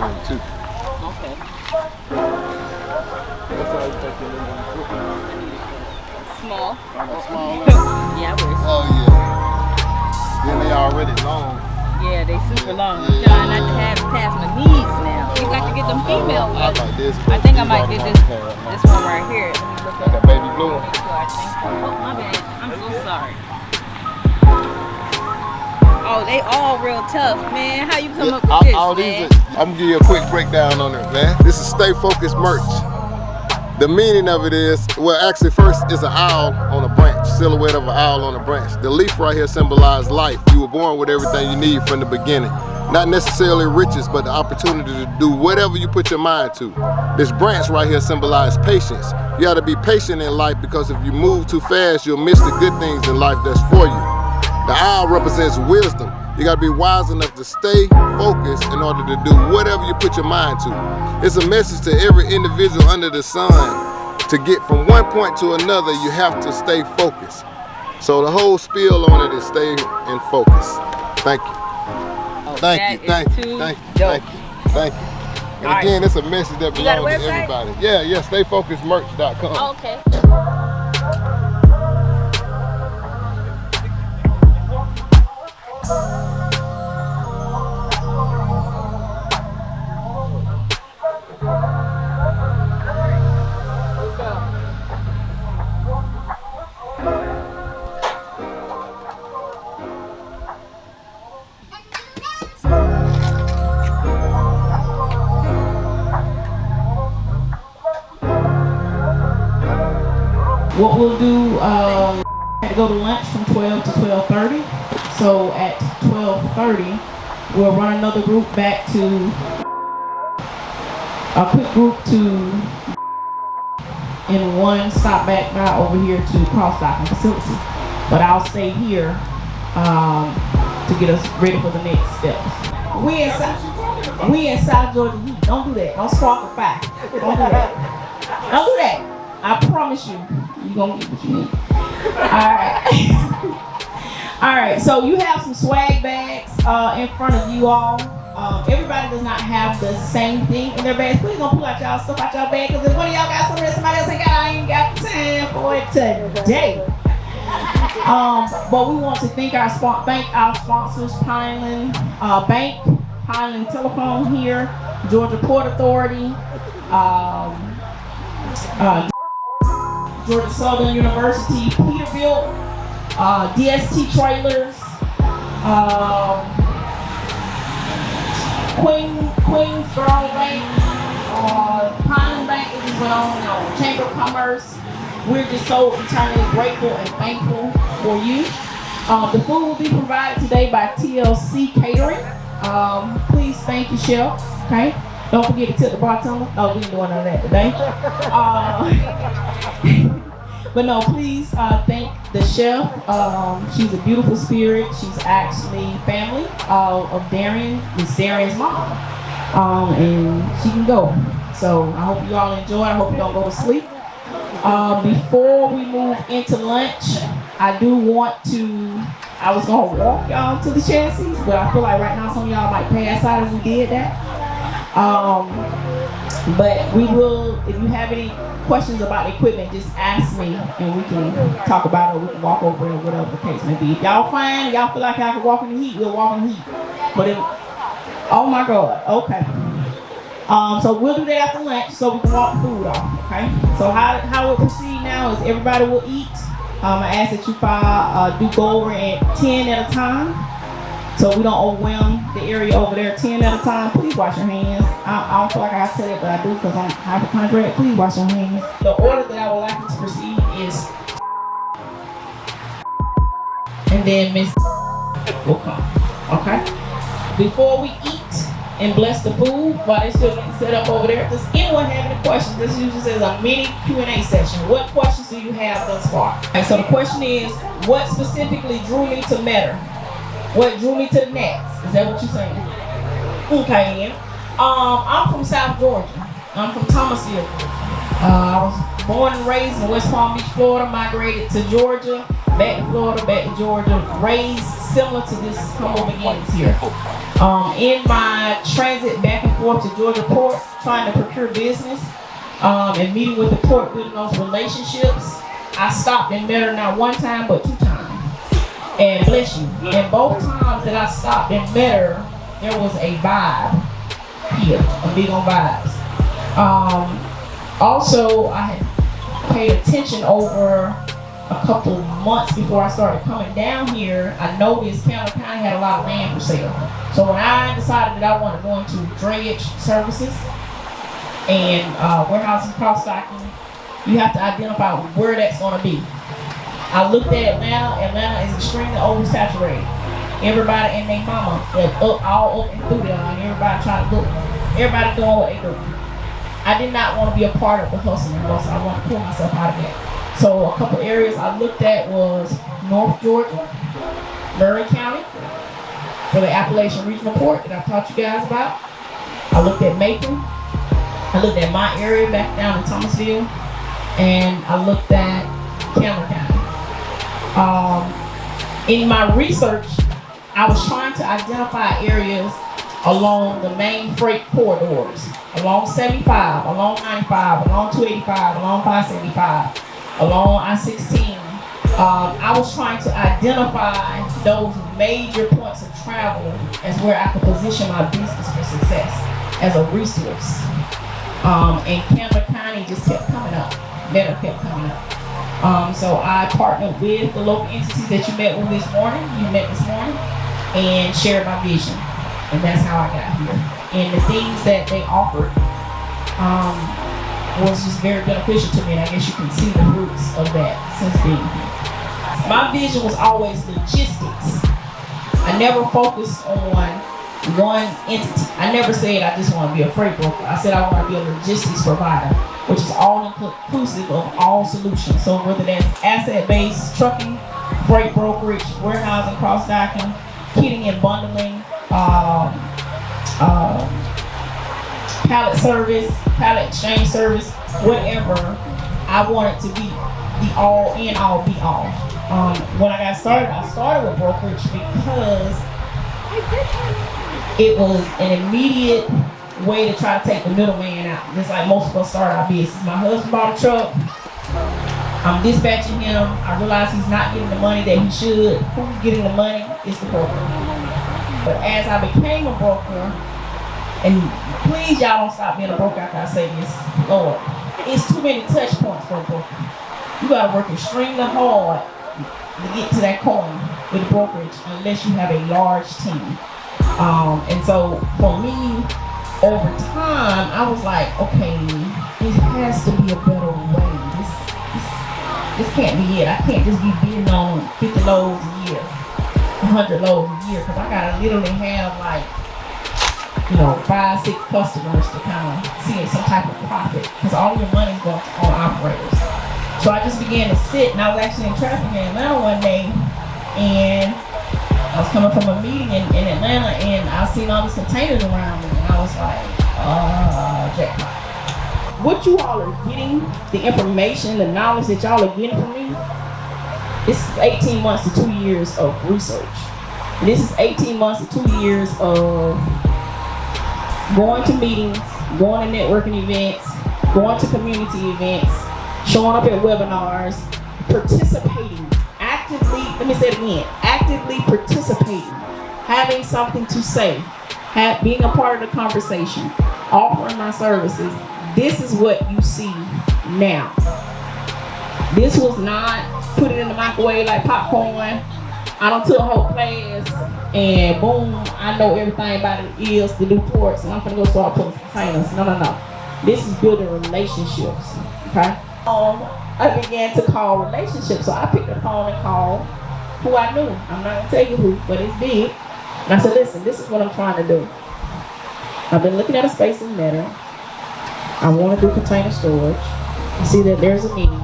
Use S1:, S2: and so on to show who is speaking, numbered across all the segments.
S1: room too.
S2: Okay.
S1: That's how you take your little
S2: Small.
S1: small.
S2: Yeah, I wear
S1: Oh yeah. Then they already long.
S2: Yeah, they super long.
S1: Yeah.
S2: Trying not to have past my knees now. You got to get them female
S1: I
S2: ones.
S1: like this.
S2: I think I might get this one right here. Let me look
S1: Like
S2: at
S1: that baby blue one.
S2: I think. Oh, my bad. I'm so sorry. Oh, they all real tough, man. How you come up with this,
S1: All
S2: man?
S1: these I'm gonna give you a quick breakdown on it, man. This is Stay Focused merch. The meaning of it is, well, actually first is an owl on a branch, silhouette of an owl on a branch. The leaf right here symbolizes life. You were born with everything you need from the beginning. Not necessarily riches, but the opportunity to do whatever you put your mind to. This branch right here symbolizes patience. You gotta be patient in life because if you move too fast, you'll miss the good things in life that's for you. The owl represents wisdom. You gotta be wise enough to stay focused in order to do whatever you put your mind to. It's a message to every individual under the sun. To get from one point to another, you have to stay focused. So the whole spiel on it is stay in focus. Thank you. Thank you, thank you, thank you, thank you, thank you. And again, it's a message that belongs to everybody. Yeah, stayfocusedmerch.com.
S2: Oh, okay.
S3: What we'll do, go to lunch from 12 to 12:30. So at 12:30, we'll run another group back to, a quick group to, and one stop back by over here to cross-docking facility. But I'll stay here to get us ready for the next steps. We in South Georgia Heat. Don't do that. Don't spark a fire. Don't do that. Don't do that. I promise you, you're gonna get what you need. Alright. Alright, so you have some swag bags in front of you all. Everybody does not have the same thing in their bags. Please don't pull out y'all stuff out y'all bag, because if one of y'all got something that somebody else ain't got, I ain't got time for it today. But we want to thank our sponsors, Pineland Bank, Pineland Telephone here, Georgia Port Authority, Georgia Southern University, Peterbilt, DST Trailers, Queensboro Bank, Pineland Bank, which is on Chamber of Commerce. We're just so eternally grateful and thankful for you. The food will be provided today by TLC Catering. Please thank you, Chef. Okay. Don't forget to tip the bartender. No, we ain't doing none of that today. But no, please thank the chef. She's a beautiful spirit. She's actually family of Darian, Miss Darian's mom. And she can go. So I hope you all enjoy. I hope you don't go to sleep. Before we move into lunch, I do want to, I was gonna walk y'all to the chassis, but I feel like right now some of y'all might pass out if we did that. But we will, if you have any questions about the equipment, just ask me and we can talk about it, or we can walk over it, or whatever the case may be. If y'all fine, y'all feel like y'all can walk in the heat, we'll walk in the heat. But if, oh my God, okay. So we'll do that after lunch so we can walk the food off, okay? So how we'll proceed now is everybody will eat. I ask that you do go over at 10 at a time, so we don't overwhelm the area over there. 10 at a time. Please wash your hands. I don't feel like I have to say that, but I do because I'm hypochondriac. Please wash your hands. The order that I would like you to proceed is, and then Miss will come, okay? Before we eat and bless the food, while they're still getting set up over there, does anyone have any questions? This usually says a mini Q&A session. What questions do you have thus far? And so the question is, what specifically drew me to Metter? What drew me to the Nets? Is that what you're saying? Okay, then. I'm from South Georgia. I'm from Thomasville. I was born and raised in West Palm Beach, Florida, migrated to Georgia, back to Florida, back to Georgia, raised similar to this humble beginnings here. In my transit back and forth to Georgia Port trying to procure business and meeting with the port, building those relationships. I stopped and met her not one time but 2 times. And bless you. And both times that I stopped and met her, there was a vibe here, a big on vibes. Also, I had paid attention over a couple of months before I started coming down here. I noticed Campbell County had a lot of land for sale. So when I decided that I wanted to go into drayage services and warehousing, cross-stocking, you have to identify where that's going to be. I looked at Atlanta. Atlanta is extremely oversaturated. Everybody and their mama, all up and through there, and everybody trying to look. Everybody doing what they do. I did not want to be a part of the hustle and bustle. I want to pull myself out of that. So a couple areas I looked at was North Georgia, Murray County, for the Appalachian Regional Port that I taught you guys about. I looked at Macon. I looked at my area back down in Thomasville, and I looked at Campbell County. In my research, I was trying to identify areas along the main freight corridors, along 75, along 95, along 285, along 575, along I-16. I was trying to identify those major points of travel as where I could position my business for success as a resource. And Campbell County just kept coming up. Better kept coming up. So I partnered with the local entities that you met with this morning, and shared my vision. And that's how I got here. And the things that they offered was just very beneficial to me, and I guess you can see the roots of that since being here. My vision was always logistics. I never focused on one entity. I never said I just want to be a freight broker. I said I want to be a logistics provider, which is all inclusive of all solutions. So whether that's asset-based trucking, freight brokerage, warehousing, cross-docking, kitting and bundling, pallet service, pallet exchange service, whatever, I wanted to be the all in, all be all. When I started with brokerage because it was an immediate way to try to take the middleman out. Just like most of us start our business. My husband bought a truck. I'm dispatching him. I realize he's not getting the money that he should. Who's getting the money? It's the broker. But as I became a broker, and please y'all don't stop being a broker after I say this, Lord, it's too many touch points for a broker. You gotta work extremely hard to get to that coin with brokerage unless you have a large team. And so for me, over time, I was like, okay, this has to be a better way. This can't be it. I can't just be bidding on 50 loads a year, 100 loads a year, because I gotta literally have like, 5, 6 customers to kind of see some type of profit, because all your money's going on operators. So I just began to sit, and I was actually in traffic in Atlanta one day, and I was coming from a meeting in Atlanta, and I seen all these containers around me, and I was like, jackpot. What you all are getting, the information, the knowledge that y'all are getting from me, this is 18 months to 2 years of research. And this is 18 months to 2 years of going to meetings, going to networking events, going to community events, showing up at webinars, participating, actively, let me say it again, actively participating, having something to say, being a part of the conversation, offering my services. This is what you see now. This was not put it in the microwave like popcorn. I done took a whole class and boom, I know everything about it is to do ports and I'm gonna go start putting containers. No. This is building relationships, okay? I began to call relationships. So I picked up the phone and called who I knew. I'm not gonna tell you who, but it's big. And I said, listen, this is what I'm trying to do. I've been looking at a space in Meta. I want to do container storage. You see that there's a meeting.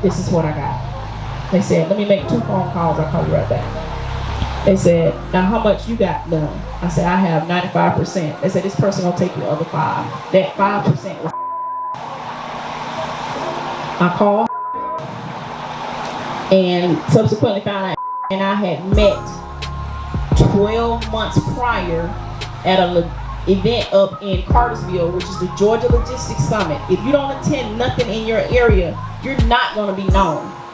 S3: This is what I got. They said, let me make 2 phone calls. I'll call you right back. They said, now how much you got done? I said, I have 95%. They said, this person will take the other 5. That 5% was I called and subsequently found out and I had met 12 months prior at event up in Cartersville, which is the Georgia Logistics Summit. If you don't attend nothing in your area, you're not going to be known.